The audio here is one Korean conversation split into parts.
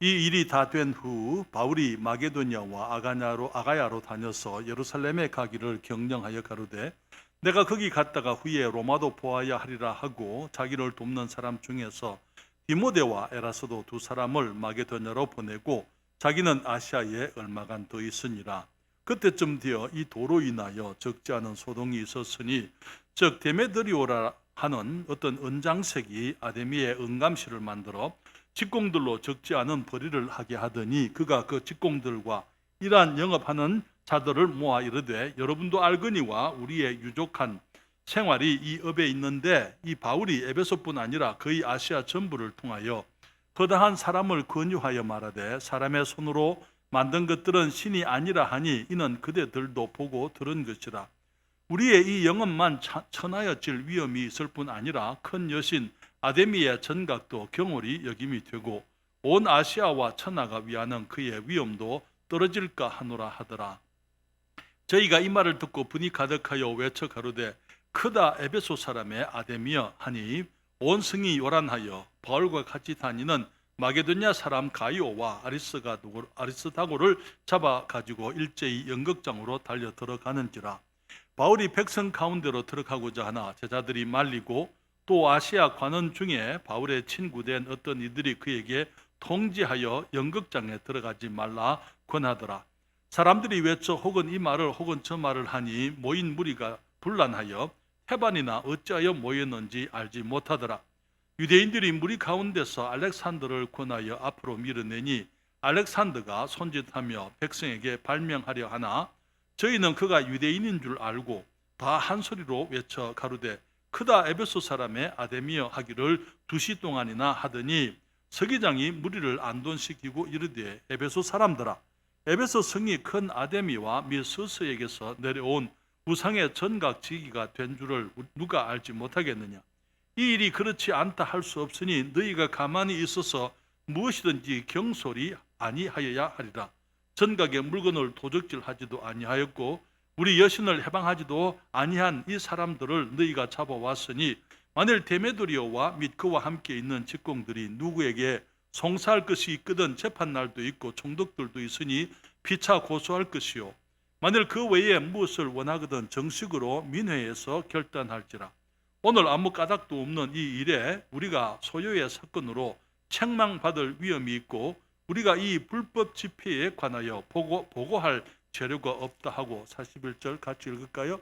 이 일이 다 된 후 바울이 마게도냐와 아가야로 다녀서 예루살렘에 가기를 경영하여 가로되 내가 거기 갔다가 후에 로마도 보아야 하리라 하고 자기를 돕는 사람 중에서 디모데와 에라스도 두 사람을 마게도냐로 보내고 자기는 아시아에 얼마간 더 있으니라. 그때쯤 되어 이 도로 인하여 적지 않은 소동이 있었으니 즉 데메드리오라 하는 어떤 은장색이 아데미의 은감실을 만들어 직공들로 적지 않은 벌이를 하게 하더니 그가 그 직공들과 이러한 영업하는 자들을 모아 이르되 여러분도 알거니와 우리의 유족한 생활이 이 업에 있는데 이 바울이 에베소뿐 아니라 거의 아시아 전부를 통하여 허다한 사람을 권유하여 말하되 사람의 손으로 만든 것들은 신이 아니라 하니 이는 그대들도 보고 들은 것이라. 우리의 이 영혼만 천하여질 위험이 있을 뿐 아니라 큰 여신 아데미의 전각도 경홀이 여김이 되고 온 아시아와 천하가 위하는 그의 위엄도 떨어질까 하노라 하더라. 저희가 이 말을 듣고 분이 가득하여 외쳐 가로되 크다 에베소 사람의 아데미여 하니 온 성이 요란하여 바울과 같이 다니는 마게도냐 사람 가이오와 아리스다고를 잡아 가지고 일제히 연극장으로 달려 들어가는지라. 바울이 백성 가운데로 들어가고자 하나 제자들이 말리고 또 아시아 관원 중에 바울의 친구된 어떤 이들이 그에게 통지하여 연극장에 들어가지 말라 권하더라. 사람들이 외쳐 혹은 이 말을 혹은 저 말을 하니 모인 무리가 분란하여 해반이나 어찌하여 모였는지 알지 못하더라. 유대인들이 무리 가운데서 알렉산더를 권하여 앞으로 밀어내니 알렉산더가 손짓하며 백성에게 발명하려 하나 저희는 그가 유대인인 줄 알고 다 한 소리로 외쳐 가로되 크다 에베소 사람의 아데미여 하기를 2시 동안이나 하더니 서기장이 무리를 안돈시키고 이르되 에베소 사람들아 에베소 성이 큰 아데미와 및 스스에게서 내려온 우상의 전각지기가 된 줄을 누가 알지 못하겠느냐. 이 일이 그렇지 않다 할 수 없으니 너희가 가만히 있어서 무엇이든지 경솔이 아니하여야 하리라. 전각의 물건을 도적질하지도 아니하였고 우리 여신을 해방하지도 아니한 이 사람들을 너희가 잡아왔으니 만일 데메드리오와 및 그와 함께 있는 직공들이 누구에게 송사할 것이 있거든 재판날도 있고 총독들도 있으니 피차 고소할 것이요 만일 그 외에 무엇을 원하거든 정식으로 민회에서 결단할지라. 오늘 아무 까닭도 없는 이 일에 우리가 소요의 사건으로 책망받을 위험이 있고 우리가 이 불법 집회에 관하여 보고할 재료가 없다 하고 41절 같이 읽을까요?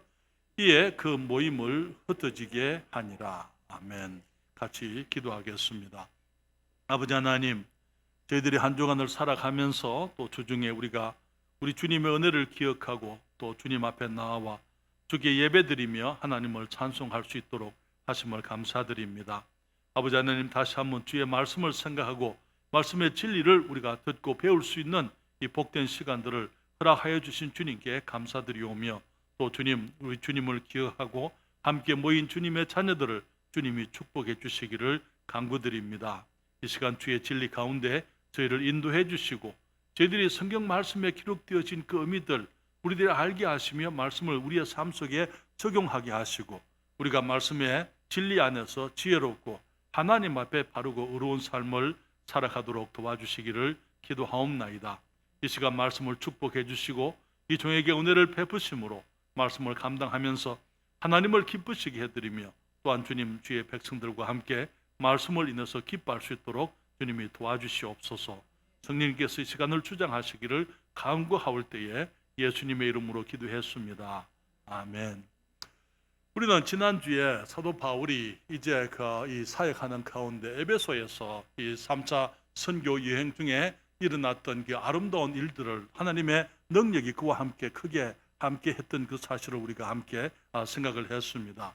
이에 그 모임을 흩어지게 하니라. 아멘. 같이 기도하겠습니다. 아버지 하나님, 저희들이 한 주간을 살아가면서 또 주중에 우리가 우리 주님의 은혜를 기억하고 또 주님 앞에 나와 주께 예배드리며 하나님을 찬송할 수 있도록 하심을 감사드립니다. 아버지 하나님, 다시 한번 주의 말씀을 생각하고 말씀의 진리를 우리가 듣고 배울 수 있는 이 복된 시간들을 허락하여 주신 주님께 감사드리오며 또 주님, 우리 주님을 기억하고 함께 모인 주님의 자녀들을 주님이 축복해 주시기를 간구드립니다. 이 시간 주의 진리 가운데 저희를 인도해 주시고 저희들이 성경 말씀에 기록되어진 그 의미들 우리들이 알게 하시며 말씀을 우리의 삶 속에 적용하게 하시고 우리가 말씀의 진리 안에서 지혜롭고 하나님 앞에 바르고 의로운 삶을 살아가도록 도와주시기를 기도하옵나이다. 이 시간 말씀을 축복해 주시고 이 종에게 은혜를 베푸심으로 말씀을 감당하면서 하나님을 기쁘시게 해드리며 또한 주님 주의 백성들과 함께 말씀을 인해서 기뻐할 수 있도록 주님이 도와주시옵소서. 성령님께서 이 시간을 주장하시기를 간구하올 때에 예수님의 이름으로 기도했습니다. 아멘. 우리는 지난주에 사도 바울이 이제 이 사역하는 가운데 에베소에서 이 3차 선교 여행 중에 일어났던 그 아름다운 일들을 하나님의 능력이 그와 함께 크게 함께 했던 그 사실을 우리가 함께 생각을 했습니다.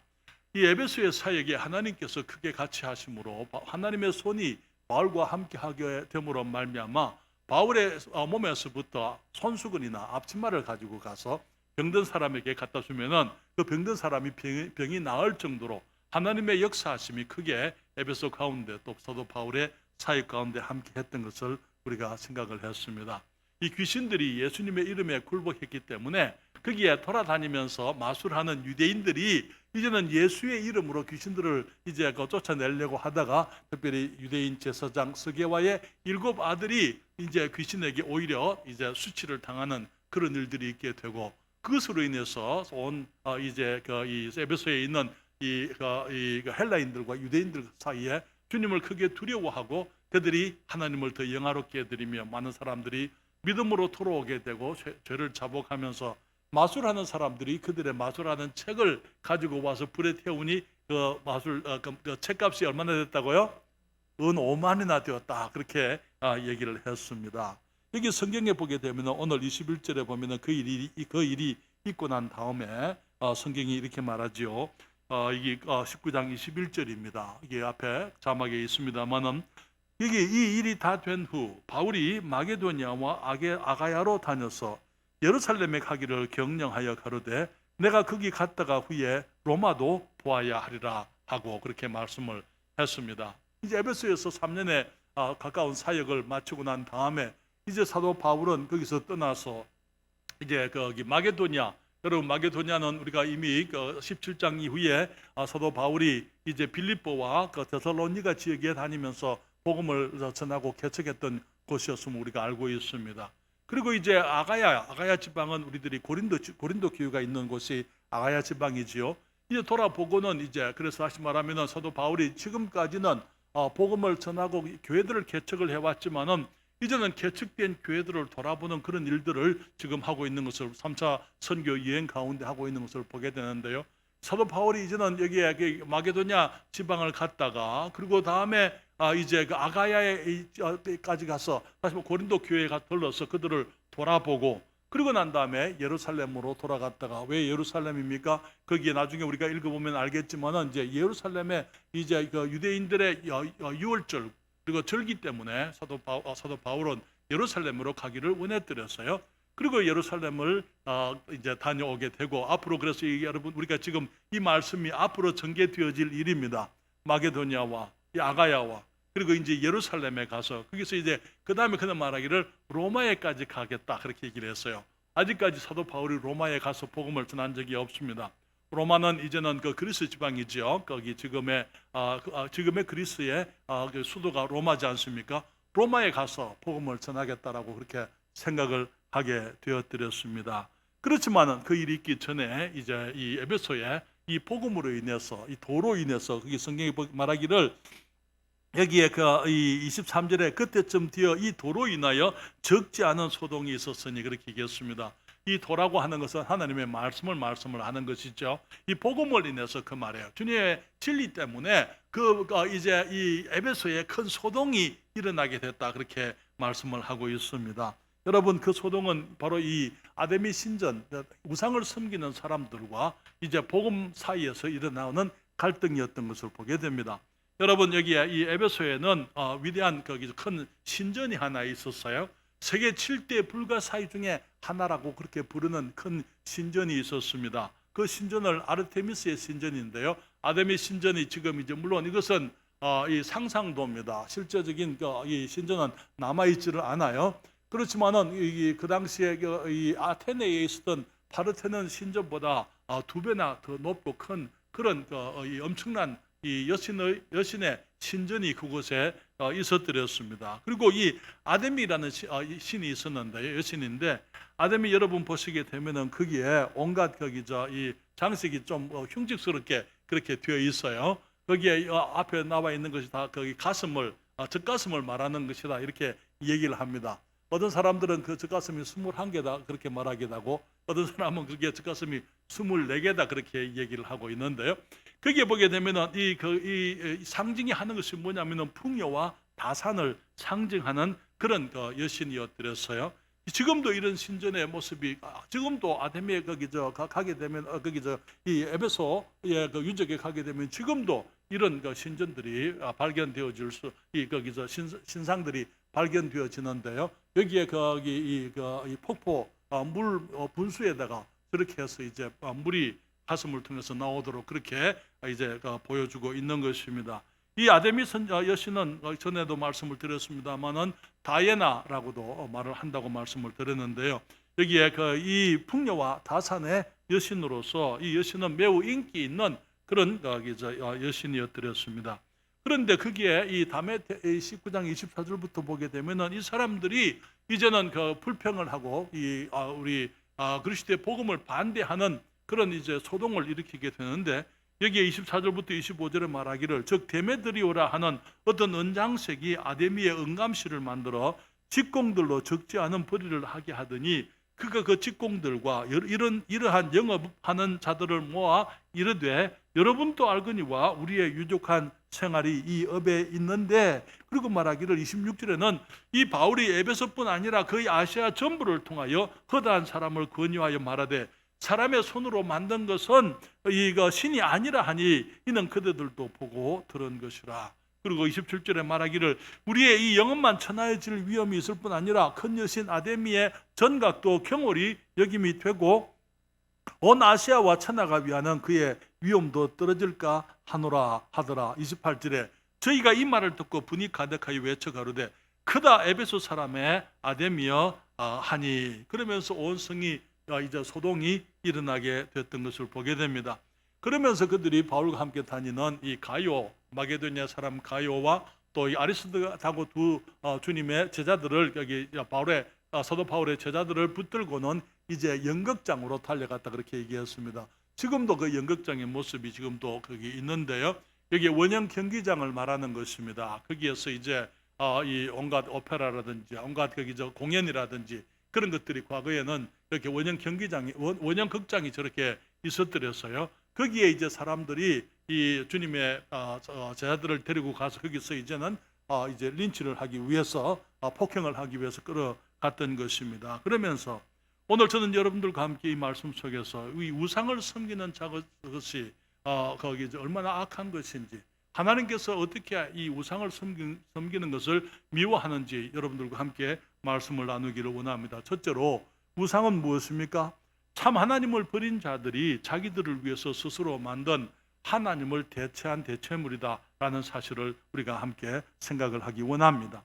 이 에베소의 사역에 하나님께서 크게 같이 하심으로 하나님의 손이 바울과 함께 하게 됨으로 말미암아 바울의 몸에서부터 손수건이나 앞치마를 가지고 가서 병든 사람에게 갖다 주면은 그 병든 사람이 병이 나을 정도로 하나님의 역사하심이 크게 에베소 가운데 또 사도 바울의 사역 가운데 함께 했던 것을 우리가 생각을 했습니다. 이 귀신들이 예수님의 이름에 굴복했기 때문에 거기에 돌아다니면서 마술하는 유대인들이 이제는 예수의 이름으로 귀신들을 이제 쫓아내려고 하다가 특별히 유대인 제사장 스게와의 7 아들이 이제 귀신에게 오히려 이제 수치를 당하는 그런 일들이 있게 되고, 그것으로 인해서 온 이제 이 에베소에 있는 이 헬라인들과 유대인들 사이에 주님을 크게 두려워하고 그들이 하나님을 더 영화롭게 해드리며 많은 사람들이 믿음으로 돌아오게 되고 죄를 자복하면서 마술하는 사람들이 그들의 마술하는 책을 가지고 와서 불에 태우니 그 마술 그 책값이 얼마나 됐다고요? 은 5만이나 되었다, 그렇게 얘기를 했습니다. 여기 성경에 보게 되면 오늘 21절에 보면 그 일이 있고 난 다음에 성경이 이렇게 말하지요. 이게 19장 21절입니다. 이게 앞에 자막에 있습니다만은 여기 이 일이 다 된 후 바울이 마게도냐와 아가야로 다녀서 예루살렘에 가기를 경영하여 가로되 내가 거기 갔다가 후에 로마도 보아야 하리라 하고 그렇게 말씀을 했습니다. 이제 에베소에서 3년의 가까운 사역을 마치고 난 다음에 이제 사도 바울은 거기서 떠나서 이제 거기 마게도냐, 여러분 마게도냐는 우리가 이미 17장 이후에 사도 바울이 이제 빌립보와 데살로니가 지역에 다니면서 복음을 전하고 개척했던 곳이었음을 우리가 알고 있습니다. 그리고 이제 아가야 지방은 우리들이 고린도 교회가 있는 곳이 아가야 지방이지요. 이제 돌아보고는 이제 그래서 다시 말하면은 사도 바울이 지금까지는 복음을 전하고 교회들을 개척을 해왔지만은 이제는 개척된 교회들을 돌아보는 그런 일들을 지금 하고 있는 것을 3차 선교 여행 가운데 하고 있는 것을 보게 되는데요. 사도 바울이 이제는 여기에 마게도냐 지방을 갔다가 그리고 다음에 이제 그 아가야에까지 가서 다시 고린도 교회가 들러서 그들을 돌아보고 그리고 난 다음에 예루살렘으로 돌아갔다가, 왜 예루살렘입니까? 거기에 나중에 우리가 읽어보면 알겠지만은 이제 예루살렘에 이제 그 유대인들의 유월절 그리고 절기 때문에 사도 바울은 예루살렘으로 가기를 원했더랬어요. 그리고 예루살렘을 이제 다녀오게 되고, 앞으로 그래서 여러분 우리가 지금 이 말씀이 앞으로 전개되어질 일입니다. 마게도냐와 아가야와 그리고 이제 예루살렘에 가서 거기서 이제 그 다음에 그는 말하기를 로마에까지 가겠다, 그렇게 얘기를 했어요. 아직까지 사도 바울이 로마에 가서 복음을 전한 적이 없습니다. 로마는 이제는 그 그리스 지방이죠. 거기 지금의 그리스의 그 수도가 로마지 않습니까? 로마에 가서 복음을 전하겠다라고 그렇게 생각을 하게 되었더랬습니다. 그렇지만은 그 일이 있기 전에 이제 이 에베소에 이 복음으로 인해서, 이 도로 인해서, 거기 성경이 말하기를 여기에 이 23절에 그때쯤 되어 이 도로 인하여 적지 않은 소동이 있었으니, 그렇게 얘기했습니다. 이 도라고 하는 것은 하나님의 말씀을 하는 것이죠. 이 복음을 인해서 그 말이에요. 주님의 진리 때문에 이제 이 에베소에 큰 소동이 일어나게 됐다, 그렇게 말씀을 하고 있습니다. 여러분, 그 소동은 바로 이 아데미 신전, 우상을 섬기는 사람들과 이제 복음 사이에서 일어나는 갈등이었던 것을 보게 됩니다. 여러분, 여기에 이 에베소에는 위대한 큰 신전이 하나 있었어요. 세계 7대 불가사의 중에 하나라고 그렇게 부르는 큰 신전이 있었습니다. 그 신전을 아르테미스의 신전인데요. 아데미 신전이 지금 이제 물론 이것은 이 상상도입니다. 실제적인 이 신전은 남아있지를 않아요. 그렇지만은 그 당시에 이 아테네에 있었던 파르테논 신전보다 2배나 더 높고 큰 그런 이 엄청난 이 여신의 신전이 그곳에 있었더랬습니다. 그리고 이 아데미라는 신이 있었는데, 여신인데, 아데미 여러분 보시게 되면은 거기에 온갖 이 장식이 좀 흉측스럽게 그렇게 되어 있어요. 거기에 앞에 나와 있는 것이 다 거기 젖가슴을 말하는 것이다, 이렇게 얘기를 합니다. 어떤 사람들은 그 젖가슴이 21개다 그렇게 말하기도 하고, 어떤 사람은 그게 젖가슴이 24개다 그렇게 얘기를 하고 있는데요. 거기에 보게 되면은 이 상징이 하는 것이 뭐냐면은 풍요와 다산을 상징하는 그런 여신이었더랬어요. 지금도 이런 신전의 모습이, 지금도 아데미에 가게 되면 이 에베소의 유적에 가게 되면 지금도 이런 신전들이 발견되어질 거기서 신상들이 발견되어지는데요. 여기에 이 폭포 물 분수에다가 그렇게 해서 이제 물이 가슴을 통해서 나오도록 그렇게 이제 보여주고 있는 것입니다. 이 아데미 여신은 전에도 말씀을 드렸습니다만은 다이애나라고도 말을 한다고 말씀을 드렸는데요. 여기에 이 풍요와 다산의 여신으로서 이 여신은 매우 인기 있는 그런 여신이었더랬습니다. 그런데 거기에 이 다메 19장 24절부터 보게 되면은 이 사람들이 이제는 불평을 하고 우리 그리스도의 복음을 반대하는 그런 이제 소동을 일으키게 되는데, 여기에 24절부터 25절에 말하기를 즉 데메드리오라 하는 어떤 은장색이 아데미의 은감실을 만들어 직공들로 적지 않은 벌이를 하게 하더니 그가 그 직공들과 이러한 영업하는 자들을 모아 이르되 여러분도 알거니와 우리의 유족한 생활이 이 업에 있는데, 그리고 말하기를 26절에는 이 바울이 에베소뿐 아니라 거의 아시아 전부를 통하여 허다한 사람을 권유하여 말하되 사람의 손으로 만든 것은 이거 신이 아니라 하니 이는 그들도 보고 들은 것이라. 그리고 27절에 말하기를 우리의 이 영혼만 천하해질 위험이 있을 뿐 아니라 큰 여신 아데미의 전각도 경홀히 여김이 되고 온 아시아와 천하가 위하는 그의 위험도 떨어질까 하노라 하더라. 28절에 저희가 이 말을 듣고 분이 가득하여 외쳐 가로되 크다 에베소 사람의 아데미여 하니, 그러면서 온 성이 이제 소동이 일어나게 됐던 것을 보게 됩니다. 그러면서 그들이 바울과 함께 다니는 이 가요, 마게도니아 사람 가요와 또 이 아리스도하고 두 주님의 제자들을 여기 사도 바울의 제자들을 붙들고는 이제 연극장으로 달려갔다, 그렇게 얘기했습니다. 지금도 그 연극장의 모습이 지금도 거기 있는데요. 여기 원형 경기장을 말하는 것입니다. 거기에서 이제 이 온갖 오페라라든지 온갖 공연이라든지 그런 것들이 과거에는 이렇게 원형 경기장이 원형 극장이 저렇게 있었더랬어요. 거기에 이제 사람들이 이 주님의 제자들을 데리고 가서 거기서 이제는 이제 린치를 하기 위해서 폭행을 하기 위해서 끌어갔던 것입니다. 그러면서 오늘 저는 여러분들과 함께 이 말씀 속에서 이 우상을 섬기는 것이 거기 얼마나 악한 것인지, 하나님께서 어떻게 이 우상을 섬기는 것을 미워하는지 여러분들과 함께 말씀을 나누기를 원합니다. 첫째로 우상은 무엇입니까? 참 하나님을 버린 자들이 자기들을 위해서 스스로 만든 하나님을 대체한 대체물이다라는 사실을 우리가 함께 생각을 하기 원합니다.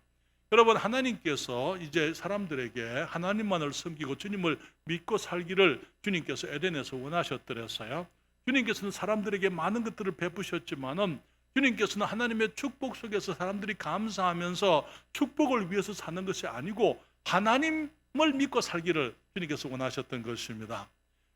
여러분, 하나님께서 이제 사람들에게 하나님만을 섬기고 주님을 믿고 살기를 주님께서 에덴에서 원하셨더랬어요. 주님께서는 사람들에게 많은 것들을 베푸셨지만은 주님께서는 하나님의 축복 속에서 사람들이 감사하면서 축복을 위해서 사는 것이 아니고 하나님을 믿고 살기를 주님께서 원하셨던 것입니다.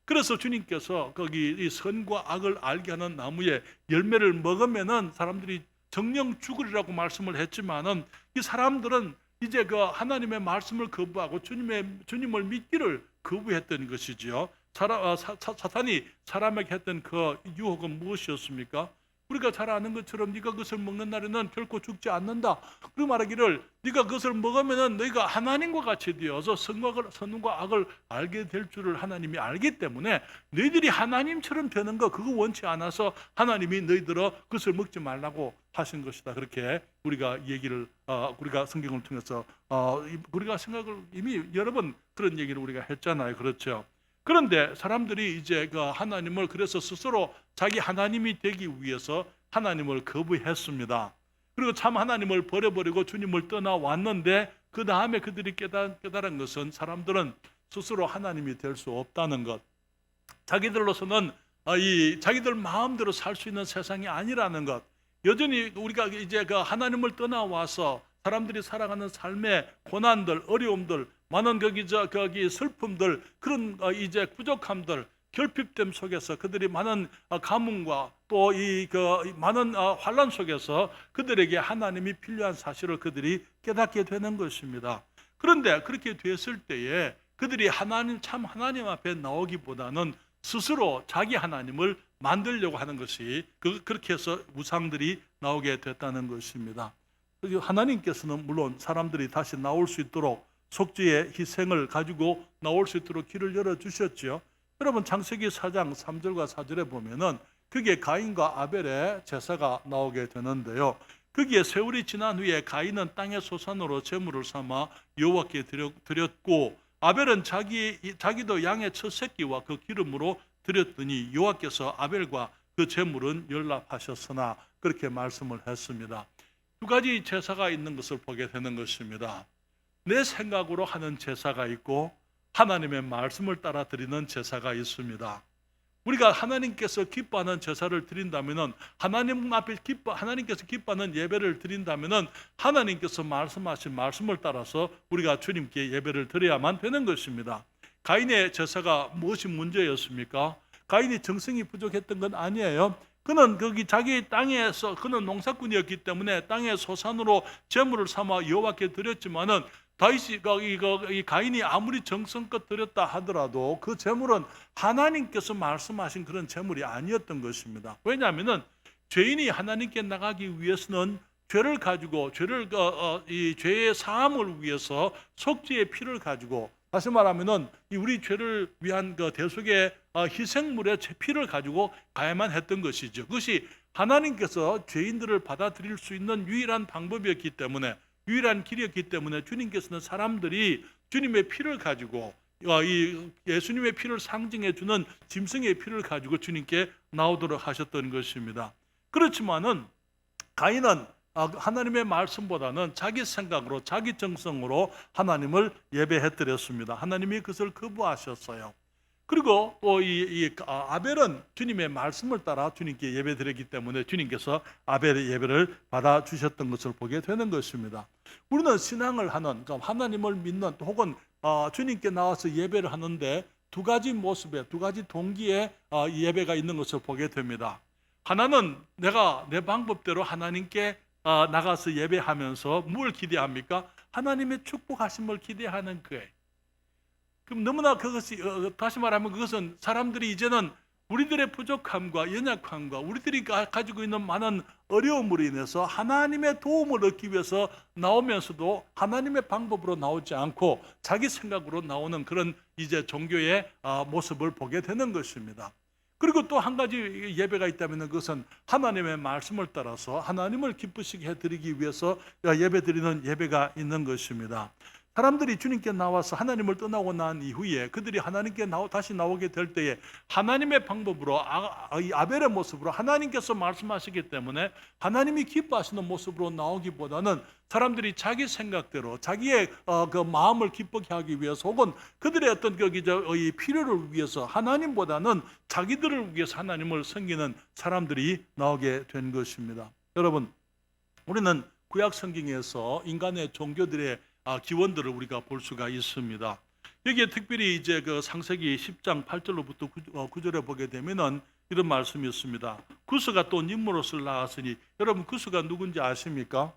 그래서 주님께서 거기 이 선과 악을 알게 하는 나무의 열매를 먹으면은 사람들이 정령 죽으리라고 말씀을 했지만은 이 사람들은 이제 그 하나님의 말씀을 거부하고 주님을 믿기를 거부했던 것이지요. 사탄이 사람에게 했던 그 유혹은 무엇이었습니까? 우리가 잘 아는 것처럼 네가 그것을 먹는 날에는 결코 죽지 않는다. 그리고 말하기를 네가 그것을 먹으면은 너희가 하나님과 같이 되어서 선과 악을 알게 될 줄을 하나님이 알기 때문에 너희들이 하나님처럼 되는 거 그거 원치 않아서 하나님이 너희들어 그것을 먹지 말라고 하신 것이다. 그렇게 우리가 얘기를 우리가 성경을 통해서 우리가 생각을 이미 여러 번 그런 얘기를 우리가 했잖아요. 그렇죠? 그런데 사람들이 이제 그 하나님을 그래서 스스로 자기 하나님이 되기 위해서 하나님을 거부했습니다. 그리고 참 하나님을 버려버리고 주님을 떠나왔는데 그 다음에 그들이 깨달은 것은 사람들은 스스로 하나님이 될 수 없다는 것, 자기들로서는 자기들 마음대로 살 수 있는 세상이 아니라는 것, 여전히 우리가 이제 그 하나님을 떠나와서 사람들이 살아가는 삶의 고난들, 어려움들, 많은 거기 슬픔들, 그런 이제 부족함들, 결핍됨 속에서 그들이 많은 가뭄과 또 많은 환난 속에서 그들에게 하나님이 필요한 사실을 그들이 깨닫게 되는 것입니다. 그런데 그렇게 됐을 때에 그들이 참 하나님 앞에 나오기보다는 스스로 자기 하나님을 만들려고 하는 것이 그렇게 해서 우상들이 나오게 됐다는 것입니다. 하나님께서는 물론 사람들이 다시 나올 수 있도록 속죄의 희생을 가지고 나올 수 있도록 길을 열어주셨죠. 여러분, 창세기 4장 3절과 4절에 보면은 그게 가인과 아벨의 제사가 나오게 되는데요. 거기에 세월이 지난 후에 가인은 땅의 소산으로 제물을 삼아 여호와께 드렸고 아벨은 자기도 양의 첫 새끼와 그 기름으로 드렸더니 여호와께서 아벨과 그 제물은 연락하셨으나 그렇게 말씀을 했습니다. 두 가지 제사가 있는 것을 보게 되는 것입니다. 내 생각으로 하는 제사가 있고 하나님의 말씀을 따라 드리는 제사가 있습니다. 우리가 하나님께서 기뻐하는 제사를 드린다면은 하나님께서 기뻐하는 예배를 드린다면은 하나님께서 말씀하신 말씀을 따라서 우리가 주님께 예배를 드려야만 되는 것입니다. 가인의 제사가 무엇이 문제였습니까? 가인이 정성이 부족했던 건 아니에요. 그는 거기 자기 땅에서 그는 농사꾼이었기 때문에 땅의 소산으로 제물을 삼아 여호와께 드렸지만은 이 가인이 아무리 정성껏 드렸다 하더라도 그 제물은 하나님께서 말씀하신 그런 제물이 아니었던 것입니다. 왜냐하면은 죄인이 하나님께 나가기 위해서는 죄를 가지고 이 죄의 사함을 위해서 속죄의 피를 가지고, 다시 말하면은 우리 죄를 위한 그 대속의 희생물의 피를 가지고 가야만 했던 것이죠. 그것이 하나님께서 죄인들을 받아들일 수 있는 유일한 방법이었기 때문에, 유일한 길이었기 때문에 주님께서는 사람들이 주님의 피를 가지고 이 예수님의 피를 상징해 주는 짐승의 피를 가지고 주님께 나오도록 하셨던 것입니다. 그렇지만은 가인은 하나님의 말씀보다는 자기 생각으로 자기 정성으로 하나님을 예배해 드렸습니다. 하나님이 그것을 거부하셨어요. 그리고 또 아벨은 주님의 말씀을 따라 주님께 예배 드렸기 때문에 주님께서 아벨의 예배를 받아주셨던 것을 보게 되는 것입니다. 우리는 신앙을 하는, 하나님을 믿는 혹은 주님께 나와서 예배를 하는데 두 가지 모습에, 두 가지 동기의 예배가 있는 것을 보게 됩니다. 하나는 내가 내 방법대로 하나님께 나가서 예배하면서 뭘 기대합니까? 하나님의 축복하심을 기대하는 거예요. 그럼 너무나 그것이 다시 말하면 그것은 사람들이 이제는 우리들의 부족함과 연약함과 우리들이 가지고 있는 많은 어려움으로 인해서 하나님의 도움을 얻기 위해서 나오면서도 하나님의 방법으로 나오지 않고 자기 생각으로 나오는 그런 이제 종교의 모습을 보게 되는 것입니다. 그리고 또 한 가지 예배가 있다면 그것은 하나님의 말씀을 따라서 하나님을 기쁘시게 해드리기 위해서 예배드리는 예배가 있는 것입니다. 사람들이 주님께 나와서 하나님을 떠나고 난 이후에 그들이 하나님께 다시 나오게 될 때에 하나님의 방법으로 아벨의 모습으로 하나님께서 말씀하시기 때문에 하나님이 기뻐하시는 모습으로 나오기보다는 사람들이 자기 생각대로 자기의 그 마음을 기쁘게 하기 위해서 혹은 그들의 어떤 이 필요를 위해서 하나님보다는 자기들을 위해서 하나님을 섬기는 사람들이 나오게 된 것입니다. 여러분, 우리는 구약 성경에서 인간의 종교들의 기원들을 우리가 볼 수가 있습니다. 여기에 특별히 이제 그 창세기 10장 8절로부터 9절에 보게 되면은 이런 말씀이 있습니다. 구스가 또 nimrod을 낳았으니, 여러분 구스가 누군지 아십니까?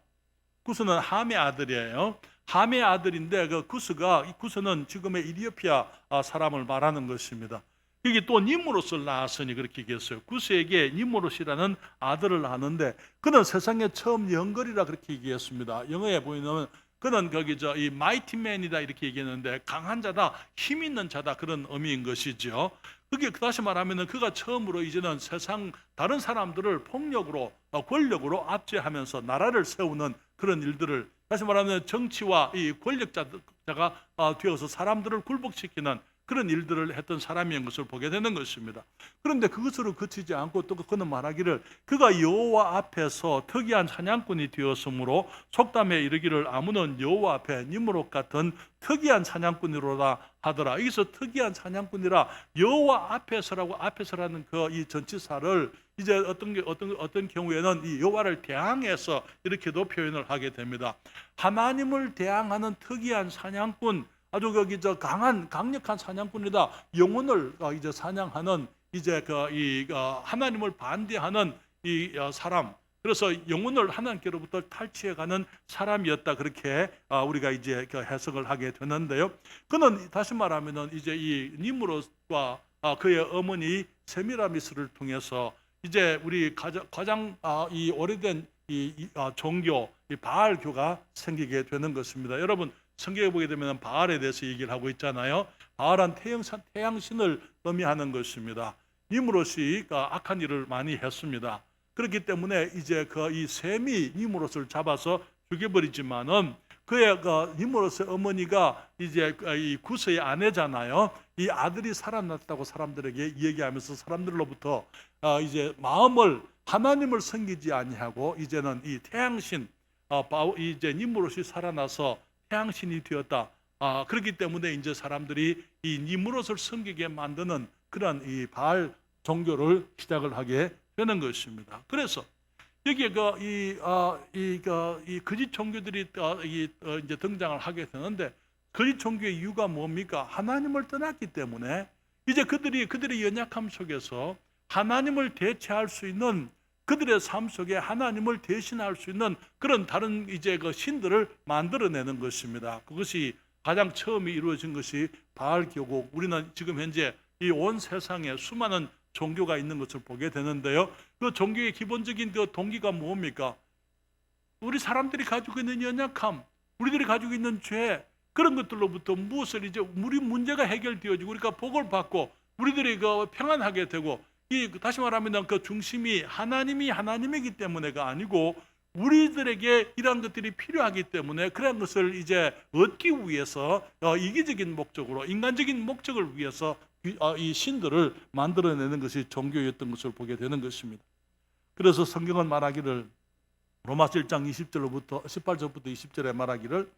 구스는 함의 아들이에요. 함의 아들인데 그 구스는 지금의 이디오피아 사람을 말하는 것입니다. 여기 또 nimrod을 낳았으니 그렇게 얘기했어요. 구스에게 nimrod이라는 아들을 낳았는데 그는 세상에 처음 영걸이라 그렇게 얘기했습니다. 영어에 보이는 그는 이 마이티맨이다 이렇게 얘기했는데 강한 자다, 힘 있는 자다, 그런 의미인 것이죠. 그게 다시 말하면 그가 처음으로 이제는 세상 다른 사람들을 폭력으로 권력으로 압제하면서 나라를 세우는 그런 일들을, 다시 말하면 정치와 이 권력자가 되어서 사람들을 굴복시키는 그런 일들을 했던 사람인 것을 보게 되는 것입니다. 그런데 그것으로 그치지 않고 또 그는 말하기를 그가 여호와 앞에서 특이한 사냥꾼이 되었으므로 속담에 이르기를 아무는 여호와 앞에 nimrod 같은 특이한 사냥꾼이로다 하더라. 여기서 특이한 사냥꾼이라 여호와 앞에서라는 그 이 전치사를 이제 어떤 경우에는 이 여호와를 대항해서 이렇게도 표현을 하게 됩니다. 하나님을 대항하는 특이한 사냥꾼, 아주 강력한 사냥꾼이다. 영혼을 이제 사냥하는 이제 하나님을 반대하는 이 사람. 그래서 영혼을 하나님께로부터 탈취해가는 사람이었다. 그렇게 우리가 이제 해석을 하게 되는데요. 그는 다시 말하면은 이제 이 nimrod과 그의 어머니 세미라미스를 통해서 이제 우리 가장 이 오래된 이 종교, 이 바알교가 생기게 되는 것입니다. 여러분, 성경에 보게 되면 바알에 대해서 얘기를 하고 있잖아요. 바알은 태양신을 의미하는 것입니다. nimrod이 악한 일을 많이 했습니다. 그렇기 때문에 이제 이 셈이 nimrod을 잡아서 죽여버리지만은 그의 nimrod의 어머니가 이제 이 구스의 아내잖아요. 이 아들이 살아났다고 사람들에게 얘기하면서 사람들로부터 이제 마음을 하나님을 섬기지 아니하고 이제는 이 태양신 이제 니무롯이 살아나서 태양신이 되었다. 그렇기 때문에 이제 사람들이 이 니무롯을 섬기게 만드는 그런 이 바알 종교를 시작을 하게 되는 것입니다. 그래서 여기에 이 거짓 종교들이 이제 등장을 하게 되는데 거짓 종교의 이유가 뭡니까? 하나님을 떠났기 때문에 이제 그들의 연약함 속에서 하나님을 대체할 수 있는 그들의 삶 속에 하나님을 대신할 수 있는 그런 다른 이제 그 신들을 만들어내는 것입니다. 그것이 가장 처음에 이루어진 것이 바알 교국. 우리는 지금 현재 이 온 세상에 수많은 종교가 있는 것을 보게 되는데요. 그 종교의 기본적인 그 동기가 뭡니까? 우리 사람들이 가지고 있는 연약함, 우리들이 가지고 있는 죄, 그런 것들로부터 무엇을 이제 우리 문제가 해결되어지고 우리가 복을 받고 우리들이 그 평안하게 되고 다시 말하면 그 중심이 하나님이기 때문에가 아니고 우리들에게 이러한 것들이 필요하기 때문에 그런 것을 이제 얻기 위해서 이기적인 목적으로 인간적인 목적을 위해서 이 신들을 만들어내는 것이 종교였던 것을 보게 되는 것입니다. 그래서 성경은 말하기를 로마서 1장 18절부터 20절에 말하기를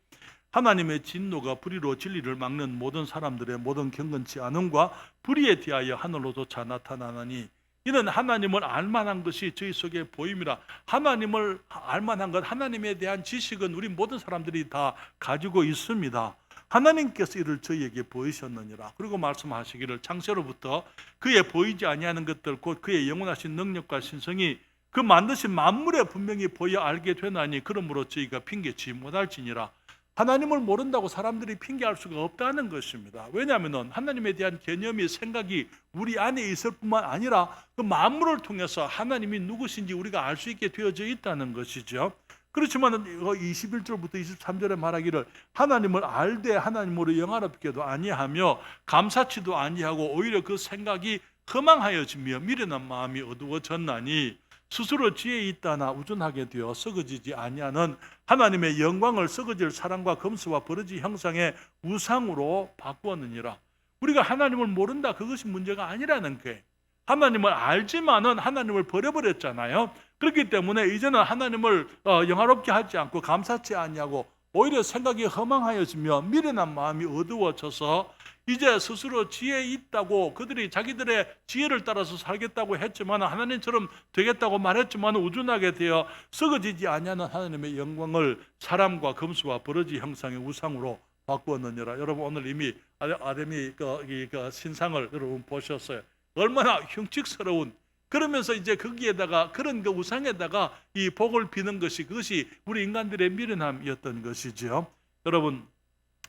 하나님의 진노가 불의로 진리를 막는 모든 사람들의 모든 경건치 않음과 불의에 대하여 하늘로조차 나타나나니 이는 하나님을 알만한 것이 저희 속에 보임이라. 하나님을 알만한 것, 하나님에 대한 지식은 우리 모든 사람들이 다 가지고 있습니다. 하나님께서 이를 저희에게 보이셨느니라. 그리고 말씀하시기를 창세로부터 그의 보이지 아니하는 것들 곧 그의 영원하신 능력과 신성이 그 만드신 만물에 분명히 보여 알게 되나니 그러므로 저희가 핑계치 못할지니라. 하나님을 모른다고 사람들이 핑계할 수가 없다는 것입니다. 왜냐하면 하나님에 대한 개념이 생각이 우리 안에 있을 뿐만 아니라 그 만물을 통해서 하나님이 누구신지 우리가 알 수 있게 되어져 있다는 것이죠. 그렇지만 21절부터 23절에 말하기를 하나님을 알되 하나님으로 영화롭게도 아니하며 감사치도 아니하고 오히려 그 생각이 허망하여지며 미련한 마음이 어두워졌나니 스스로 지혜 있다나 우둔하게 되어 썩어지지 아니하는 하나님의 영광을 썩어질 사랑과 검수와 버러지 형상의 우상으로 바꾸었느니라. 우리가 하나님을 모른다, 그것이 문제가 아니라는 거예요. 하나님을 알지만은 하나님을 버려버렸잖아요. 그렇기 때문에 이제는 하나님을 영화롭게 하지 않고 감사치 아니하고 오히려 생각이 허망하여지며 미련한 마음이 어두워져서 이제 스스로 지혜 있다고 그들이 자기들의 지혜를 따라서 살겠다고 했지만 하나님처럼 되겠다고 말했지만 우둔하게 되어 썩어지지 아니하는 하나님의 영광을 사람과 검수와 버러지 형상의 우상으로 바꾸었느니라. 여러분 오늘 이미 아담이 그 신상을 여러분 보셨어요. 얼마나 흉측스러운, 그러면서 이제 거기에다가 그런 그 우상에다가 이 복을 비는 그것이 우리 인간들의 미련함이었던 것이죠. 여러분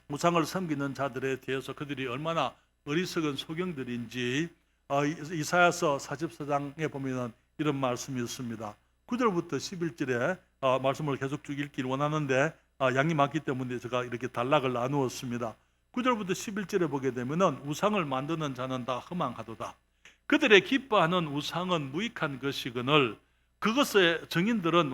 우상을 섬기는 자들에 대해서 그들이 얼마나 어리석은 소경들인지 이사야서 44장에 보면 이런 말씀이 있습니다. 9절부터 11절에 말씀을 계속 쭉 읽기를 원하는데 양이 많기 때문에 제가 이렇게 단락을 나누었습니다. 9절부터 11절에 보게 되면 우상을 만드는 자는 다 허망하도다. 그들의 기뻐하는 우상은 무익한 것이거늘 그것의 증인들은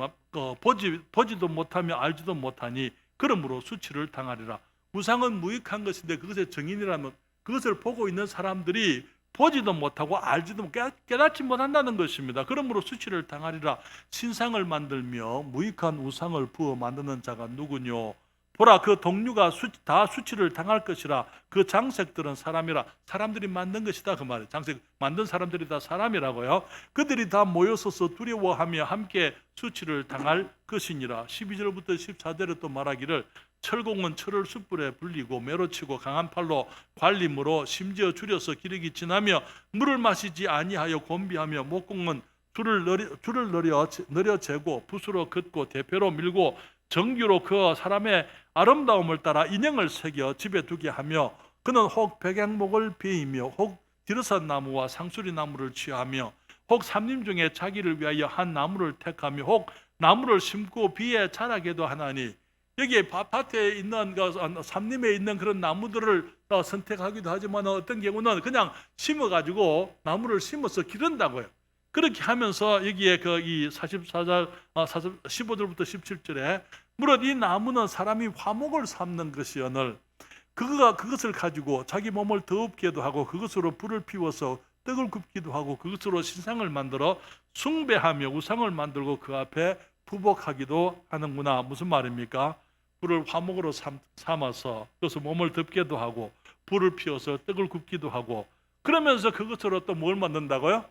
보지도 못하며 알지도 못하니 그러므로 수치를 당하리라. 우상은 무익한 것인데 그것의 증인이라면 그것을 보고 있는 사람들이 보지도 못하고 알지도 깨닫지 못한다는 것입니다. 그러므로 수치를 당하리라. 신상을 만들며 무익한 우상을 부어 만드는 자가 누구뇨? 보라, 그 동류가 다 수치를 당할 것이라. 그 장색들은 사람이라. 사람들이 만든 것이다 그 말이에요. 장색 만든 사람들이 다 사람이라고요. 그들이 다 모여서서 두려워하며 함께 수치를 당할 것이니라. 12절부터 14절에 또 말하기를 철공은 철을 숯불에 불리고 매로치고 강한 팔로 관림으로 심지어 줄여서 기력이 지나며 물을 마시지 아니하여 곤비하며 목공은 줄을 느려 재고 붓으로 긋고 대표로 밀고 정규로 그 사람의 아름다움을 따라 인형을 새겨 집에 두게 하며 그는 혹 백양목을 베이며 혹 디르산 나무와 상수리 나무를 취하며 혹 삼림 중에 자기를 위하여 한 나무를 택하며 혹 나무를 심고 비에 자라게도 하나니 여기에 밭에 있는 삼림에 있는 그런 나무들을 선택하기도 하지만 어떤 경우는 그냥 심어가지고 나무를 심어서 기른다고요. 그렇게 하면서 여기에 이 44절 15절부터 17절에 무릇 이 나무는 사람이 화목을 삼는 것이오늘 그것을 가지고 자기 몸을 더웁게도 하고 그것으로 불을 피워서 떡을 굽기도 하고 그것으로 신상을 만들어 숭배하며 우상을 만들고 그 앞에 부복하기도 하는구나. 무슨 말입니까? 불을 화목으로 삼아서 그래서 몸을 덮게도 하고 불을 피워서 떡을 굽기도 하고 그러면서 그것으로 또 뭘 만든다고요?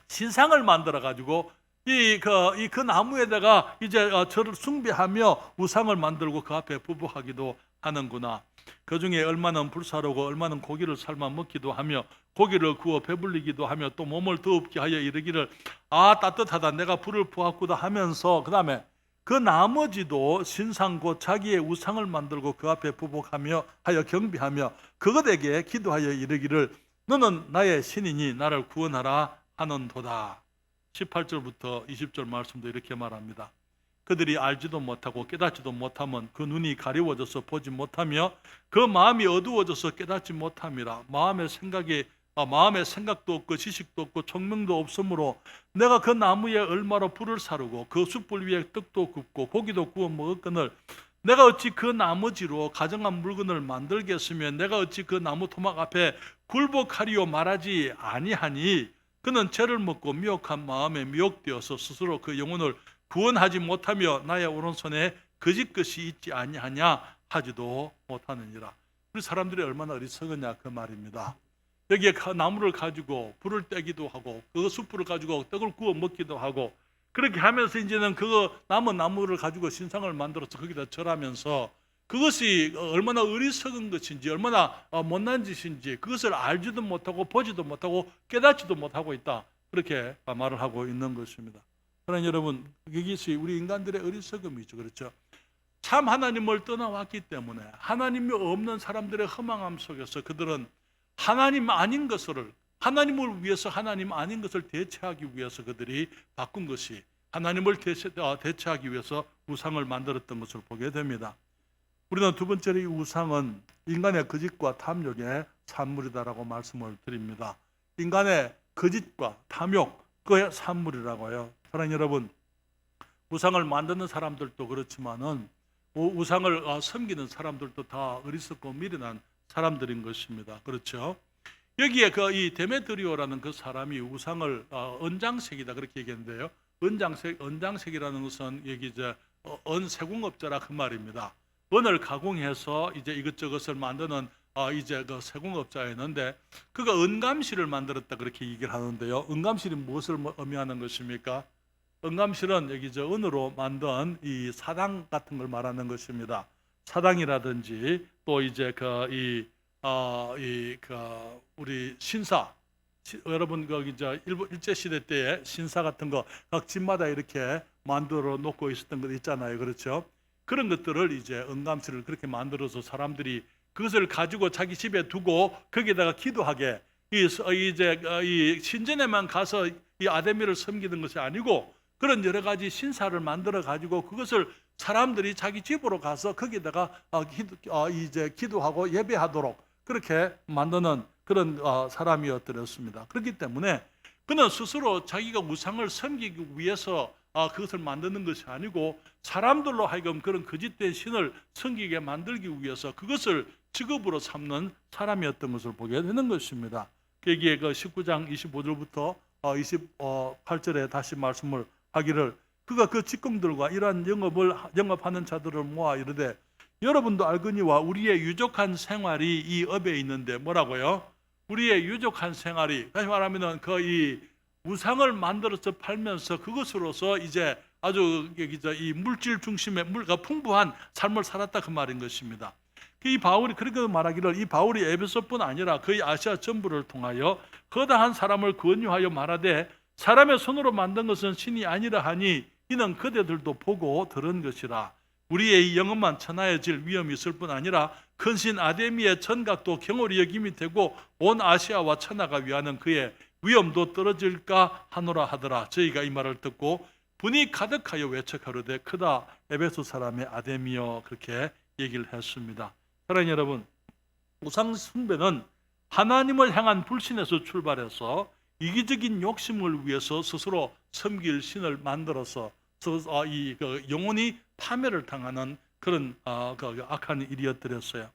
신상을 만들어 가지고 그 나무에다가 이제 저를 숭배하며 우상을 만들고 그 앞에 부복하기도 하는구나. 그 중에 얼마는 불사르고 얼마는 고기를 삶아 먹기도 하며 고기를 구워 배불리기도 하며 또 몸을 더웁게 하여 이르기를 따뜻하다 내가 불을 부었구다 하면서 그 다음에 그 나머지도 신상 곧 자기의 우상을 만들고 그 앞에 부복하며 하여 경배하며 그것에게 기도하여 이르기를 너는 나의 신이니 나를 구원하라 하는도다. 18절부터 20절 말씀도 이렇게 말합니다. 그들이 알지도 못하고 깨닫지도 못하면 그 눈이 가리워져서 보지 못하며 그 마음이 어두워져서 깨닫지 못함이라. 마음의 생각도 없고 지식도 없고 총명도 없으므로 내가 그 나무에 얼마로 불을 사르고 그 숯불 위에 떡도 굽고 고기도 구워 먹었거늘 내가 어찌 그 나머지로 가정한 물건을 만들겠으며 내가 어찌 그 나무 토막 앞에 굴복하리요 말하지 아니하니 그는 죄를 먹고 미혹한 마음에 미혹되어서 스스로 그 영혼을 구원하지 못하며 나의 오른손에 거짓 것이 있지 아니하냐 하지도 못하느니라. 우리 사람들이 얼마나 어리석으냐 그 말입니다. 여기에 나무를 가지고 불을 떼기도 하고 그 숯불을 가지고 떡을 구워 먹기도 하고 그렇게 하면서 이제는 그 남은 나무를 가지고 신상을 만들어서 거기다 절하면서 그것이 얼마나 어리석은 것인지 얼마나 못난 짓인지 그것을 알지도 못하고 보지도 못하고 깨닫지도 못하고 있다. 그렇게 말을 하고 있는 것입니다. 그러나 여러분 이것이 우리 인간들의 어리석음이죠. 그렇죠? 참 하나님을 떠나왔기 때문에 하나님이 없는 사람들의 허망함 속에서 그들은 하나님 아닌 것을 하나님을 위해서 하나님 아닌 것을 대체하기 위해서 그들이 바꾼 것이 하나님을 대체하기 위해서 우상을 만들었던 것을 보게 됩니다. 우리는 두 번째로 이 우상은 인간의 거짓과 탐욕의 산물이다라고 말씀을 드립니다. 인간의 거짓과 탐욕 그의 산물이라고요. 사랑하는 여러분, 우상을 만드는 사람들도 그렇지만은 우상을 섬기는 사람들도 다 어리석고 미련한 사람들인 것입니다. 그렇죠? 여기에 이 데메드리오라는 그 사람이 우상을 은장색이다 그렇게 얘기했는데요. 은장색이라는 것은 여기 이제 은세공업자라 그 말입니다. 은을 가공해서 이제 이것저것을 만드는 이제 그 세공업자였는데 그가 은감실을 만들었다 그렇게 얘기를 하는데요. 은감실이 무엇을 의미하는 것입니까? 은감실은 여기 저 은으로 만든 이 사당 같은 걸 말하는 것입니다. 사당이라든지 또 이제 우리 신사 여러분 거기 일제 시대 때에 신사 같은 거 각 집마다 이렇게 만들어 놓고 있었던 것 있잖아요. 그렇죠? 그런 것들을 이제 은감실을 그렇게 만들어서 사람들이 그것을 가지고 자기 집에 두고 거기에다가 기도하게 이 신전에만 가서 이 아데미를 섬기는 것이 아니고 그런 여러 가지 신사를 만들어 가지고 그것을 사람들이 자기 집으로 가서 거기다가 이제 기도하고 예배하도록 그렇게 만드는 그런 사람이었더랬습니다. 그렇기 때문에 그는 스스로 자기가 우상을 섬기기 위해서 그것을 만드는 것이 아니고 사람들로 하여금 그런 거짓된 신을 섬기게 만들기 위해서 그것을 직업으로 삼는 사람이었던 것을 보게 되는 것입니다. 여기에 19장 25절부터 28절에 다시 말씀을 하기를 그가 그 직공들과 이러한 영업하는 자들을 모아 이르되 여러분도 알거니와 우리의 유족한 생활이 이 업에 있는데 뭐라고요? 우리의 유족한 생활이 다시 말하면은 이 우상을 만들어서 팔면서 그것으로서 이제 아주 이 물질 중심의 풍부한 삶을 살았다 그 말인 것입니다. 이 바울이 그렇게 말하기를 이 바울이 에베소뿐 아니라 거의 아시아 전부를 통하여 거다한 사람을 권유하여 말하되 사람의 손으로 만든 것은 신이 아니라 하니 이는 그대들도 보고 들은 것이라. 우리의 이 영험한 천하여질 위험이 있을 뿐 아니라 큰 신 아데미의 전각도 경홀히 여김이 되고 온 아시아와 천하가 위하는 그의 위험도 떨어질까 하노라 하더라. 저희가 이 말을 듣고 분이 가득하여 외척하려되 크다 에베소 사람의 아데미여 그렇게 얘기를 했습니다. 사랑하는 여러분, 우상 숭배는 하나님을 향한 불신에서 출발해서 이기적인 욕심을 위해서 스스로 섬길 신을 만들어서 영혼이 파멸을 당하는 그런 악한 일이었더랬어요.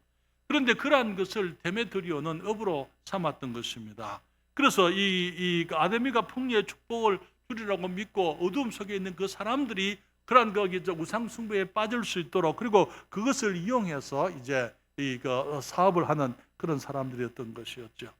그런데 그러한 것을 데메드리오는 업으로 삼았던 것입니다. 그래서 이 아데미가 풍리의 축복을 주리라고 믿고 어두움 속에 있는 그 사람들이 그러한 우상 숭배에 빠질 수 있도록, 그리고 그것을 이용해서 이제 사업을 하는 그런 사람들이었던 것이었죠.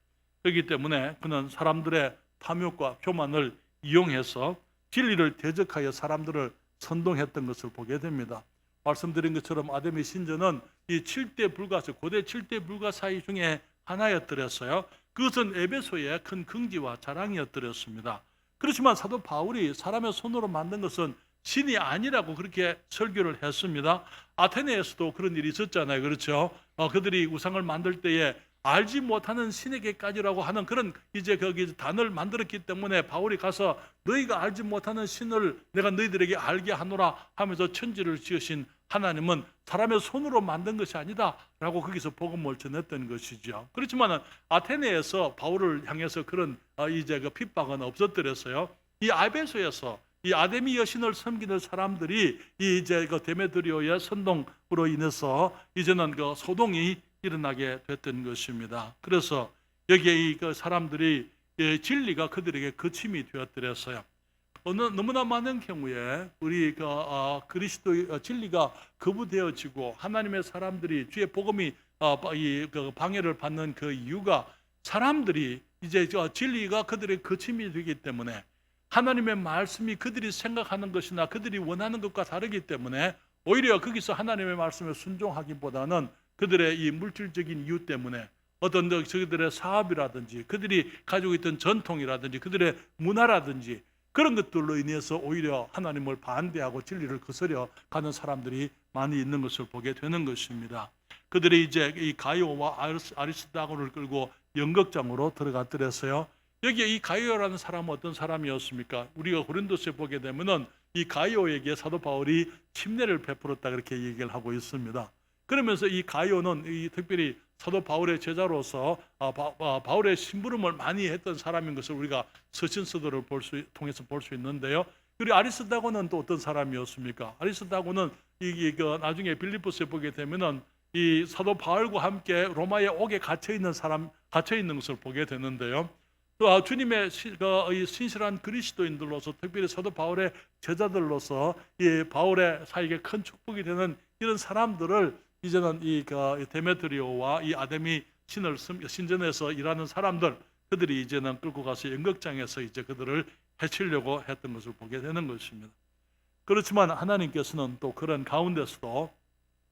그렇기 때문에 그는 사람들의 탐욕과 교만을 이용해서 진리를 대적하여 사람들을 선동했던 것을 보게 됩니다. 말씀드린 것처럼 아데미 신전은 이 7대 불가사, 고대 7대 불가사의 중에 하나였더랬어요. 그것은 에베소의 큰 긍지와 자랑이었더랬습니다. 그렇지만 사도 바울이 사람의 손으로 만든 것은 신이 아니라고 그렇게 설교를 했습니다. 아테네에서도 그런 일이 있었잖아요. 그렇죠? 그들이 우상을 만들 때에 알지 못하는 신에게까지라고 하는 그런 거기 단을 만들었기 때문에 바울이 가서 너희가 알지 못하는 신을 내가 너희들에게 알게 하노라 하면서 천지를 지으신 하나님은 사람의 손으로 만든 것이 아니다 라고 거기서 복음을 전했던 것이죠. 그렇지만 아테네에서 바울을 향해서 그런 핍박은 없었더랬어요. 이 에베소에서 이 아데미 여신을 섬기는 사람들이 데메드리오의 선동으로 인해서 이제는 소동이 일어나게 됐던 것입니다. 그래서 여기에 그 사람들이 진리가 그들에게 거침이 되었더랬어요. 너무나 많은 경우에 우리 그리스도의 진리가 거부되어지고 하나님의 사람들이 주의 복음이 방해를 받는 그 이유가 사람들이 이제 진리가 그들의 거침이 되기 때문에 하나님의 말씀이 그들이 생각하는 것이나 그들이 원하는 것과 다르기 때문에 오히려 거기서 하나님의 말씀에 순종하기보다는 그들의 이 물질적인 이유 때문에 어떤 저들의 사업이라든지 그들이 가지고 있던 전통이라든지 그들의 문화라든지 그런 것들로 인해서 오히려 하나님을 반대하고 진리를 거스려 가는 사람들이 많이 있는 것을 보게 되는 것입니다. 그들이 이제 이 가이오와 아리스다고를 끌고 연극장으로 들어갔더랬어요. 여기에 이 가이오라는 사람은 어떤 사람이었습니까? 우리가 고린도서에 보게 되면은 이 가이오에게 사도 바울이 침례를 베풀었다 그렇게 얘기를 하고 있습니다. 그러면서 이 가이오는 특별히 사도 바울의 제자로서 바울의 심부름을 많이 했던 사람인 것을 우리가 서신서들을 통해서 볼 수 있는데요. 그리고 아리스다고는 또 어떤 사람이었습니까? 아리스다고는 나중에 빌립보서에 보게 되면은 이 사도 바울과 함께 로마의 옥에 갇혀 있는 것을 보게 되는데요. 또 주님의 신실한 그리스도인들로서 특별히 사도 바울의 제자들로서 이 바울의 사에게 큰 축복이 되는 이런 사람들을 이제는 이 데메드리오와 이 아데미 신전에서 일하는 사람들, 그들이 이제는 끌고 가서 연극장에서 이제 그들을 해치려고 했던 것을 보게 되는 것입니다. 그렇지만 하나님께서는 또 그런 가운데서도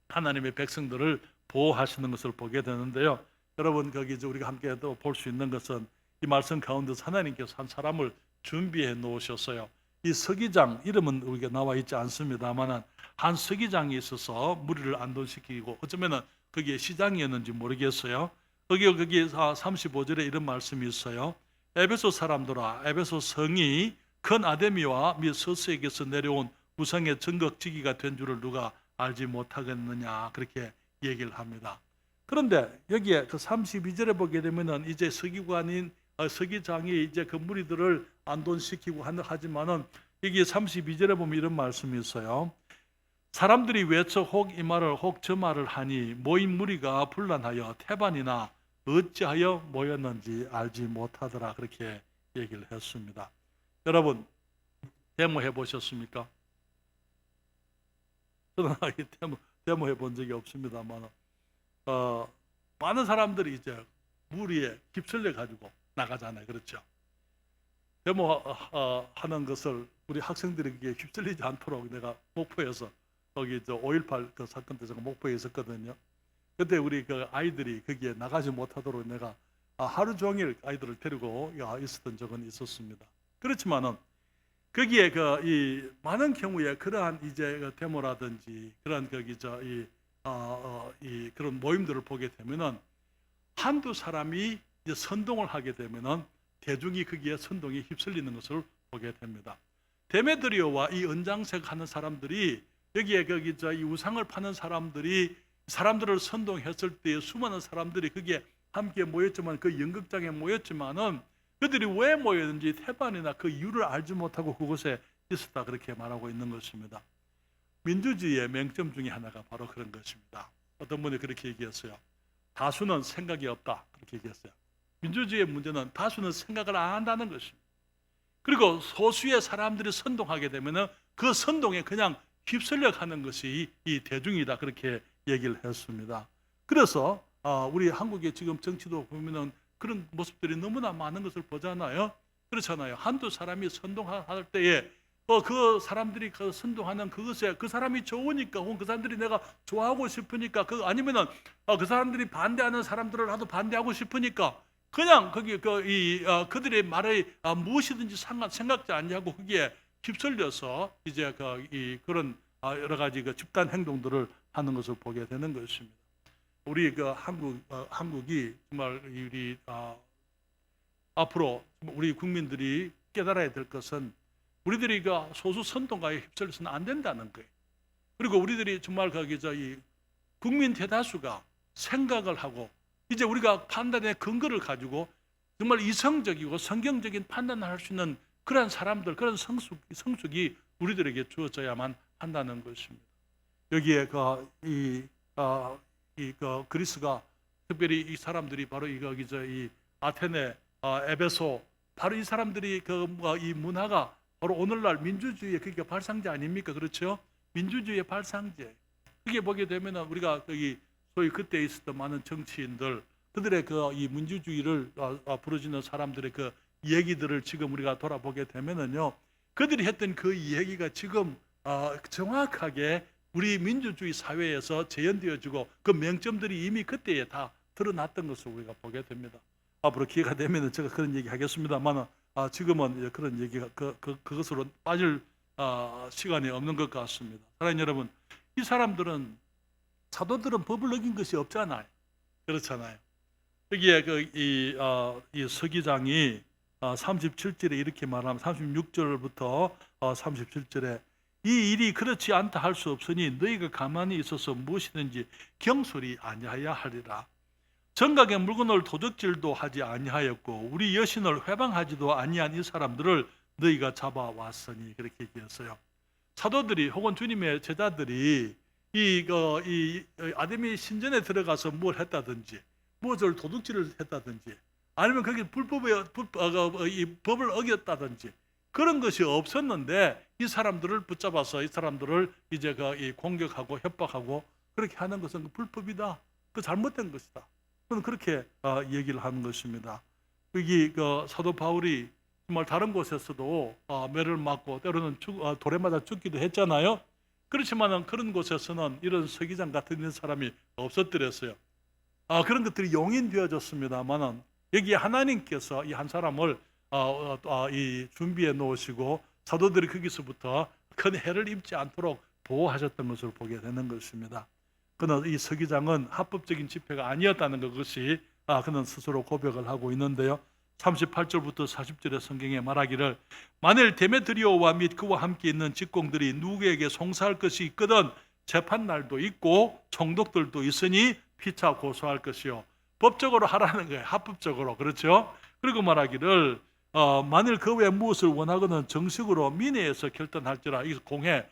하나님의 백성들을 보호하시는 것을 보게 되는데요. 여러분 거기 이제 우리가 함께 또 볼 수 있는 것은 이 말씀 가운데서 하나님께서 한 사람을 준비해 놓으셨어요. 이 서기장 이름은 우리가 나와 있지 않습니다만 한 서기장이 있어서 무리를 안돈시키고 어쩌면은 그게 시장이었는지 모르겠어요. 거기 35절에 이런 말씀이 있어요. 에베소 사람들아, 에베소 성이 큰 아데미와 및 서스에게서 내려온 우상의 전극지기가 된 줄을 누가 알지 못하겠느냐 그렇게 얘기를 합니다. 그런데 여기에 그 32절에 보게 되면은 이제 서기장이 이제 그 무리들을 안돈시키고 하지만은 여기 32절에 보면 이런 말씀이 있어요. 사람들이 외쳐 혹 이 말을 혹 저 말을 하니 모인 무리가 분란하여 태반이나 어찌하여 모였는지 알지 못하더라 그렇게 얘기를 했습니다. 여러분 데모해 보셨습니까? 저는 데모해 본 적이 없습니다만 많은 사람들이 이제 무리에 휩쓸려 가지고 나가잖아요. 그렇죠? 데모하는 것을 우리 학생들에게 휩쓸리지 않도록 내가 목포에서 거기 5.18 그 사건 때 제가 목포에 있었거든요. 그때 우리 그 아이들이 거기에 나가지 못하도록 내가 하루 종일 아이들을 데리고 있었던 적은 있었습니다. 그렇지만은 거기에 이 많은 경우에 그러한 이제 데모라든지 그런 그런 모임들을 보게 되면은 한두 사람이 이제 선동을 하게 되면은 대중이 거기에 선동에 휩쓸리는 것을 보게 됩니다. 데메드리오와 이 은장색 하는 사람들이 여기에 이 우상을 파는 사람들을 선동했을 때 수많은 사람들이 거기에 함께 모였지만 그 연극장에 모였지만은 그들이 왜 모였는지 태반이나 그 이유를 알지 못하고 그곳에 있었다 그렇게 말하고 있는 것입니다. 민주주의의 맹점 중에 하나가 바로 그런 것입니다. 어떤 분이 그렇게 얘기했어요. 다수는 생각이 없다. 그렇게 얘기했어요. 민주주의의 문제는 다수는 생각을 안 한다는 것입니다. 그리고 소수의 사람들이 선동하게 되면은 그 선동에 그냥 휩쓸려 가는 것이 이 대중이다. 그렇게 얘기를 했습니다. 그래서 우리 한국의 지금 정치도 보면은 그런 모습들이 너무나 많은 것을 보잖아요. 그렇잖아요. 한두 사람이 선동할 때에 그 사람들이 그 선동하는 그것에 그 사람이 좋으니까 혹은 그 사람들이 내가 좋아하고 싶으니까 아니면은 그 사람들이 반대하는 사람들을 나도 반대하고 싶으니까 그냥 거기 그들의 말에 무엇이든지 생각지 않냐고 거기에 휩쓸려서 이제 그런 여러 가지 집단 행동들을 하는 것을 보게 되는 것입니다. 우리 한국이 정말 우리 앞으로 우리 국민들이 깨달아야 될 것은 우리들이 소수 선동가에 휩쓸려서는 안 된다는 거예요. 그리고 우리들이 정말 이 국민 대다수가 생각을 하고 이제 우리가 판단의 근거를 가지고 정말 이성적이고 성경적인 판단을 할 수 있는 그런 사람들, 그런 성숙이 우리들에게 주어져야만 한다는 것입니다. 여기에 그리스가 특별히 이 사람들이 바로 이 아테네, 에베소, 바로 이 사람들이 이 문화가 바로 오늘날 민주주의의 그게 발상제 아닙니까? 그렇죠? 민주주의의 발상제. 그게 보게 되면 우리가 소위 그때 있었던 많은 정치인들, 그들의 이 민주주의를 부르짖는 사람들의 그 얘기들을 지금 우리가 돌아보게 되면은요, 그들이 했던 그 얘기가 지금 정확하게 우리 민주주의 사회에서 재현되어지고 그 명점들이 이미 그때에 다 드러났던 것을 우리가 보게 됩니다. 앞으로 기회가 되면은 제가 그런 얘기 하겠습니다만 지금은 그런 얘기가 그것으로 빠질 시간이 없는 것 같습니다. 사랑하는 여러분, 이 사람들은 사도들은 법을 어긴 것이 없잖아요. 그렇잖아요. 여기에 이 서기장이 37절에 이렇게 말하면 36절부터 37절에 이 일이 그렇지 않다 할 수 없으니 너희가 가만히 있어서 무엇이든지 경솔히 아니하여 하리라. 정각의 물건을 도적질도 하지 아니하였고 우리 여신을 회방하지도 아니한 이 사람들을 너희가 잡아왔으니 그렇게 얘기했어요. 사도들이 혹은 주님의 제자들이 이 아데미 신전에 들어가서 뭘 했다든지 무엇을 도둑질을 했다든지 아니면 거기 이 법을 어겼다든지 그런 것이 없었는데 이 사람들을 붙잡아서 이 사람들을 이제 공격하고 협박하고 그렇게 하는 것은 불법이다. 그 잘못된 것이다. 저는 그렇게 얘기를 하는 것입니다. 여기 사도 바울이 정말 다른 곳에서도 매를 맞고 때로는 돌에 맞아 죽기도 했잖아요. 그렇지만 그런 곳에서는 이런 서기장 같은 사람이 없었더랬어요. 그런 것들이 용인되어졌습니다만은 여기 하나님께서 이 한 사람을 이 준비해 놓으시고 사도들이 거기서부터 큰 해를 입지 않도록 보호하셨던 것을 보게 되는 것입니다. 그는 이 서기장은 합법적인 집회가 아니었다는 것이 그는 스스로 고백을 하고 있는데요. 38절부터 40절의 성경에 말하기를 만일 데메드리오와 및 그와 함께 있는 직공들이 누구에게 송사할 것이 있거든 재판날도 있고 총독들도 있으니 피차 고소할 것이요. 법적으로 하라는 거예요. 합법적으로. 그렇죠? 그리고 말하기를 만일 그 외에 무엇을 원하거든 정식으로 민회에서 결단할지라. 이 공회,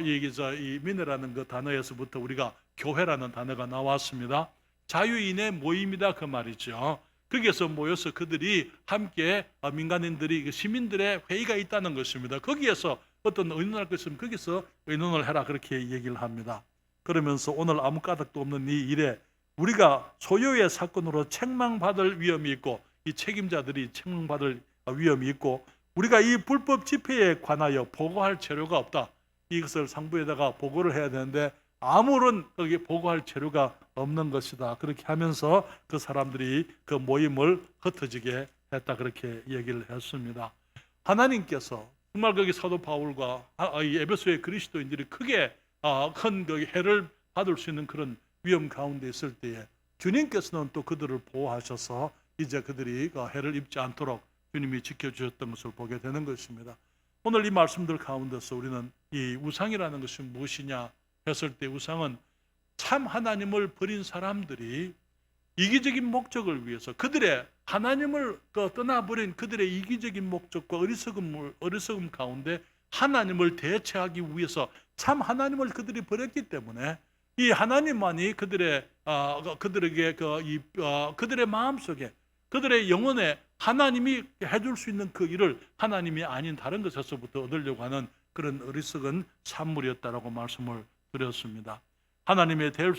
이 민회라는 그 단어에서부터 우리가 교회라는 단어가 나왔습니다. 자유인의 모임이다 그 말이죠. 거기에서 모여서 그들이 함께 민간인들이 시민들의 회의가 있다는 것입니다. 거기에서 어떤 의논할 것 있으면 거기서 의논을 해라 그렇게 얘기를 합니다. 그러면서 오늘 아무 까닭도 없는 이 일에 우리가 소요의 사건으로 책망받을 위험이 있고 이 책임자들이 책망받을 위험이 있고 우리가 이 불법 집회에 관하여 보고할 재료가 없다. 이것을 상부에다가 보고를 해야 되는데 아무런 거기 보고할 재료가 없는 것이다. 그렇게 하면서 그 사람들이 그 모임을 흩어지게 했다. 그렇게 얘기를 했습니다. 하나님께서 정말 거기 사도 바울과 이 에베소의 그리스도인들이 크게 큰 해를 받을 수 있는 그런 위험 가운데 있을 때에 주님께서는 또 그들을 보호하셔서 이제 그들이 해를 입지 않도록 주님이 지켜주셨던 것을 보게 되는 것입니다. 오늘 이 말씀들 가운데서 우리는 이 우상이라는 것이 무엇이냐 했을 때 우상은 참 하나님을 버린 사람들이 이기적인 목적을 위해서 그들의 하나님을 떠나버린 그들의 이기적인 목적과 어리석음 가운데 하나님을 대체하기 위해서 참 하나님을 그들이 버렸기 때문에 이 하나님만이 그들에게 그들의 마음속에, 그들의 영혼에 하나님이 해줄 수 있는 그 일을 하나님이 아닌 다른 것에서부터 얻으려고 하는 그런 어리석은 산물이었다라고 말씀을 드렸습니다. 하나님이 될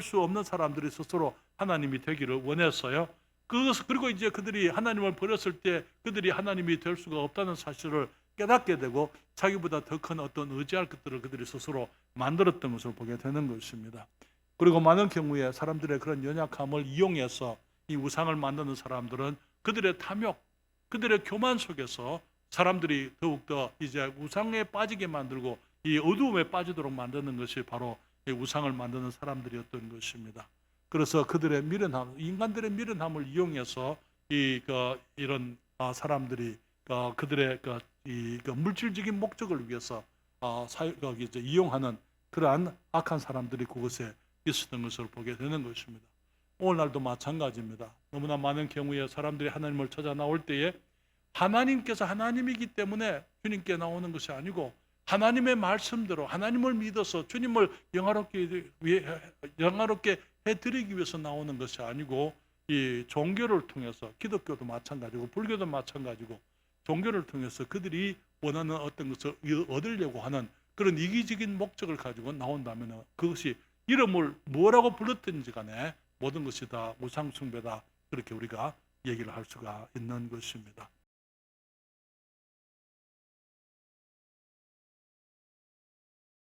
수 없는 사람들이 스스로 하나님이 되기를 원했어요. 그리고 이제 그들이 하나님을 버렸을 때 그들이 하나님이 될 수가 없다는 사실을 깨닫게 되고 자기보다 더 큰 어떤 의지할 것들을 그들이 스스로 만들었던 것을 보게 되는 것입니다. 그리고 많은 경우에 사람들의 그런 연약함을 이용해서 이 우상을 만드는 사람들은 그들의 탐욕, 그들의 교만 속에서 사람들이 더욱더 이제 우상에 빠지게 만들고 이 어두움에 빠지도록 만드는 것이 바로 이 우상을 만드는 사람들이었던 것입니다. 그래서 그들의 미련함, 인간들의 미련함을 이용해서 이런 사람들이 그들의 물질적인 목적을 위해서 이용하는 그러한 악한 사람들이 그곳에 있었던 것을 보게 되는 것입니다. 오늘날도 마찬가지입니다. 너무나 많은 경우에 사람들이 하나님을 찾아 나올 때에 하나님께서 하나님이기 때문에 주님께 나오는 것이 아니고 하나님의 말씀대로 하나님을 믿어서 주님을 영화롭게 해드리기 위해서 나오는 것이 아니고 이 종교를 통해서, 기독교도 마찬가지고 불교도 마찬가지고 종교를 통해서 그들이 원하는 어떤 것을 얻으려고 하는 그런 이기적인 목적을 가지고 나온다면 그것이 이름을 뭐라고 불렀든지 간에 모든 것이 다 우상 숭배다, 그렇게 우리가 얘기를 할 수가 있는 것입니다.